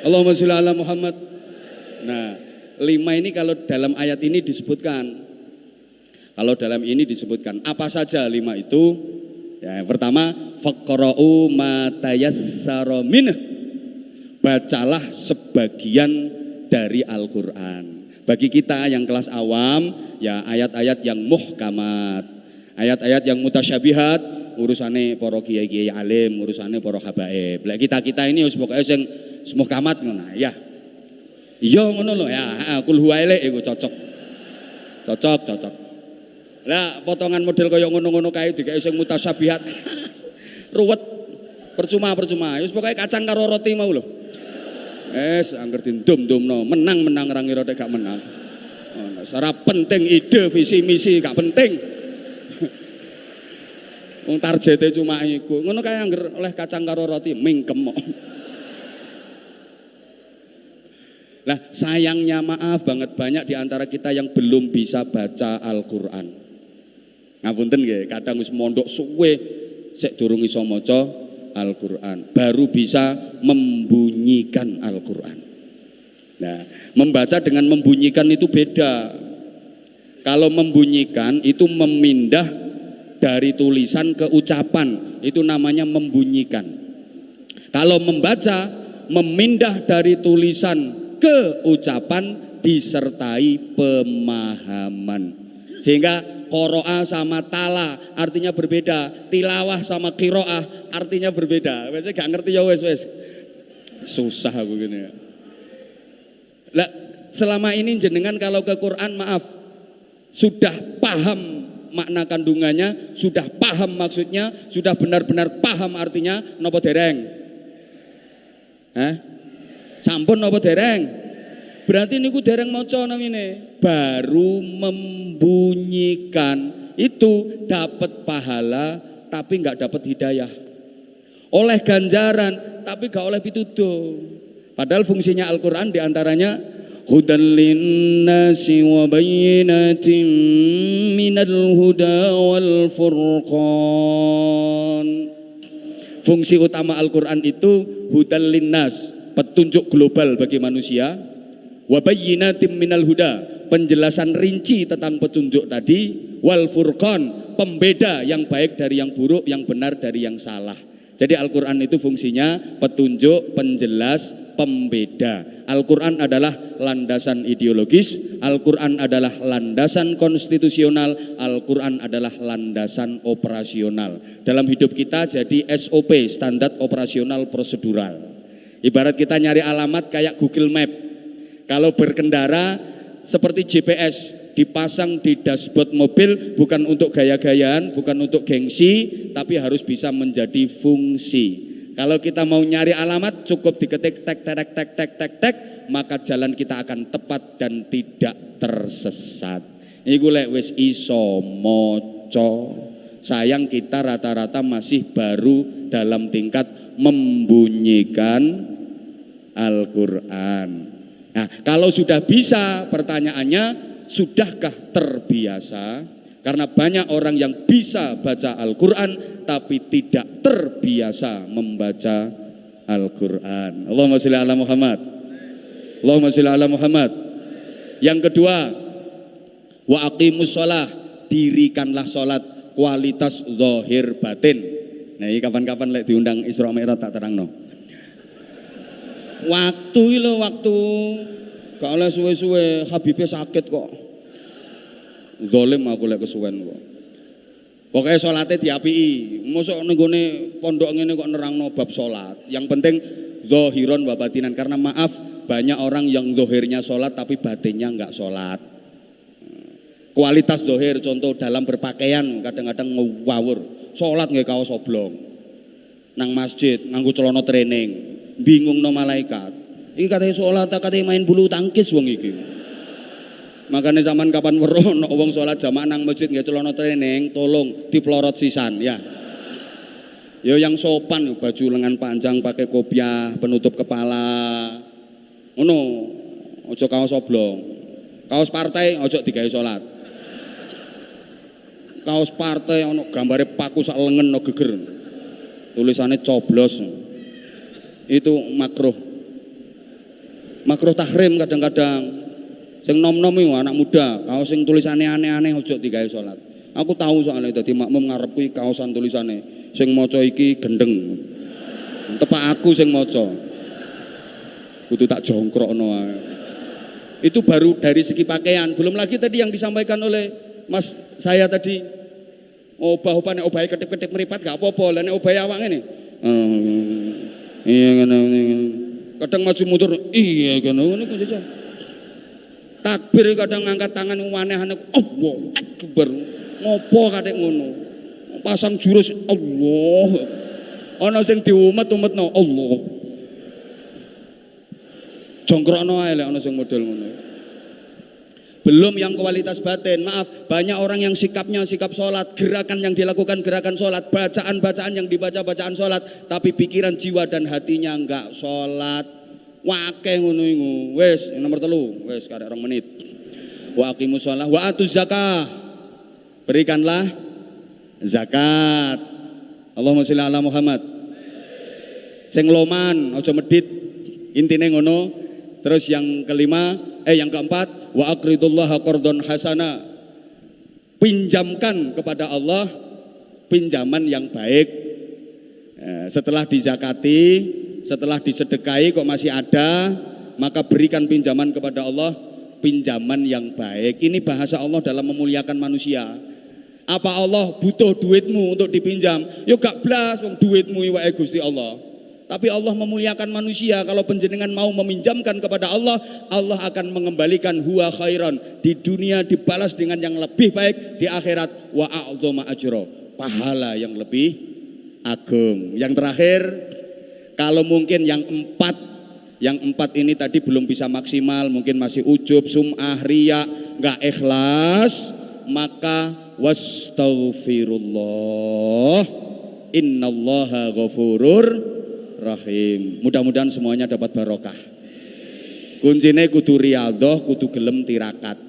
Allahumma sholli ala Muhammad. Nah, 5 ini kalau dalam ayat ini disebutkan. Kalau dalam ini disebutkan apa saja 5 itu? Ya, yang pertama, faqra'u ma tayassara minhu. Bacalah sebagian dari Al-Qur'an. Bagi kita yang kelas awam, ya ayat-ayat yang muhkamat. Ayat-ayat yang mutasyabihat, urusane para kiai-kiai alim, urusane para habaib. Lah kita ini wis pokoke sing muhkamat ngono ya. Iya ngono lho ya, kul huwa iku cocok. Lah potongan model kaya ngono-ngono kae dikae sing mutasyabihat. Ruwet. Percuma. Wis pokoke kacang karo roti mau lho. Angger dindum-dumno, menang ra ngira gak menang. Ora penting ide, visi misi gak penting. Wong targete cuma iku. Ngono kae angger oleh kacang karo roti mingkem kok. Lah sayangnya maaf banget banyak di antara kita yang belum bisa baca Al-Qur'an. Ngapunten nggih, kadang wis mondok suwe sik durung iso maca Al-Qur'an, baru bisa membunyikan Al-Qur'an. Nah, membaca dengan membunyikan itu beda. Kalau membunyikan itu memindah dari tulisan ke ucapan, itu namanya membunyikan. Kalau membaca, memindah dari tulisan ke ucapan disertai pemahaman. Sehingga qoro'ah sama tala artinya berbeda, tilawah sama qiraah artinya berbeda. Biasanya gak ngerti ya wes. Susah aku gini ya. Lah selama ini jenengan kalau ke Quran maaf sudah paham makna kandungannya, sudah paham maksudnya, sudah benar-benar paham artinya napa dereng? Sampun napa dereng? Berarti niku dereng maca namine. Baru membunyikan itu dapat pahala tapi enggak dapat hidayah. Oleh ganjaran tapi gak oleh pituduh. Padahal fungsinya Al-Qur'an diantaranya hudan linnasi wa bayyinatin minal huda wal furqan. Fungsi utama Al-Qur'an itu hudan linnas, petunjuk global bagi manusia, wa bayyinatin minal huda, penjelasan rinci tentang petunjuk tadi, wal furqan, pembeda yang baik dari yang buruk, yang benar dari yang salah. Jadi Al-Quran itu fungsinya petunjuk, penjelas, pembeda. Al-Quran adalah landasan ideologis, Al-Quran adalah landasan konstitusional, Al-Quran adalah landasan operasional. Dalam hidup kita jadi SOP, standar operasional prosedural. Ibarat kita nyari alamat kayak Google Map. Kalau berkendara seperti GPS, dipasang di dashboard mobil bukan untuk gaya-gayaan, bukan untuk gengsi, tapi harus bisa menjadi fungsi. Kalau kita mau nyari alamat cukup diketik tek, maka jalan kita akan tepat dan tidak tersesat. Iku lek wis iso maca. Sayang kita rata-rata masih baru dalam tingkat membunyikan Al-Qur'an. Nah, kalau sudah bisa, pertanyaannya sudahkah terbiasa? Karena banyak orang yang bisa baca Al-Quran tapi tidak terbiasa membaca Al-Quran. Allahumma sholli ala Muhammad. Allahumma sholli ala Muhammad. Yang kedua, wa aqimus shalah, dirikanlah salat, kualitas zahir batin. Nah, ini kapan-kapan lek diundang Isra Mi'raj tak terangno. Waktu gak oleh suwe-suwe, Habibnya sakit kok. Zalim aku lek kesuwen kok. Pokoknya sholatnya diapii. Mosok nenggone pondok ngene kok nerangno bab sholat. Yang penting zahiron wa batinan. Karena maaf banyak orang yang zahirnya sholat tapi batinnya enggak sholat. Kualitas zahir contoh dalam berpakaian kadang-kadang ngawur. Sholat nggak kaos oblong. Nang masjid nganggo celana training. Bingung no malaikat. Iki katanya sholat, katanya main bulu tangkis wong iki. Makanya zaman kapan weruh no wong sholat jamaah nang masjid nggak celana training, tolong diplorot sisan ya. Yo yang sopan, baju lengan panjang, pakai kopiah, penutup kepala. Ngono, ojo kaos oblong. Kaos partai ojo digawe sholat. Kaos partai ono gambare paku sak lengen no geger. Tulisannya coblos. Itu makruh. Makruh tahrim kadang-kadang. Sing nom-nom iku anak muda, kaos sing tulisane aneh-aneh ojo digawe salat. Aku tahu soalnya dadi makmum ngarepku kaosan tulisane sing maca iki gendeng. Tepak aku sing maca. Kudu tak jongkrokno ae. Itu baru dari segi pakaian, belum lagi tadi yang disampaikan oleh Mas saya tadi. Obah-obah nek obahe ketip-ketip meripat gak apa-apa, lah nek obahe awak ngene. Iya ngene. Kadang maju mundur, iya ngene kok jajal. Takbir kadang ngangkat tangan aneh-aneh, Allahu Akbar. Ngopo kadek ngono? Pasang jurus Allah. Ana sing diumet-umetno Allah. Jongkrokno ae lek ana sing model ngono. Belum yang kualitas batin, maaf, banyak orang yang sikapnya sikap sholat, gerakan yang dilakukan gerakan sholat, bacaan-bacaan yang dibaca bacaan sholat, tapi pikiran, jiwa dan hatinya enggak sholat. Wakeh ngono iku. Wis nomor 3, wis karek 2 menit. Wa aqimus shalah wa atuz zakah. Berikanlah zakat. Allahumma sholli ala Muhammad. Sing loman aja medit. Intine ngono. Terus yang keempat, wa aqridullaha qardhan hasana. Pinjamkan kepada Allah pinjaman yang baik. Setelah dizakati, setelah disedekahi kok masih ada, maka berikan pinjaman kepada Allah, pinjaman yang baik. Ini bahasa Allah dalam memuliakan manusia. Apa Allah butuh duitmu untuk dipinjam? Yo gak blas wong duitmu iwake Gusti Allah. Tapi Allah memuliakan manusia. Kalau panjenengan mau meminjamkan kepada Allah, Allah akan mengembalikan huwa khairan. Di dunia dibalas dengan yang lebih baik, di akhirat wa a'dhama ajra, pahala yang lebih agung. Yang terakhir, kalau mungkin yang empat ini tadi belum bisa maksimal, mungkin masih ujub, sum'ah, riya, enggak ikhlas, maka wastaghfirullah, innallaha ghafurur rahim. Mudah-mudahan semuanya dapat barokah. Kuncine kudu riyadhah, kudu gelem tirakat.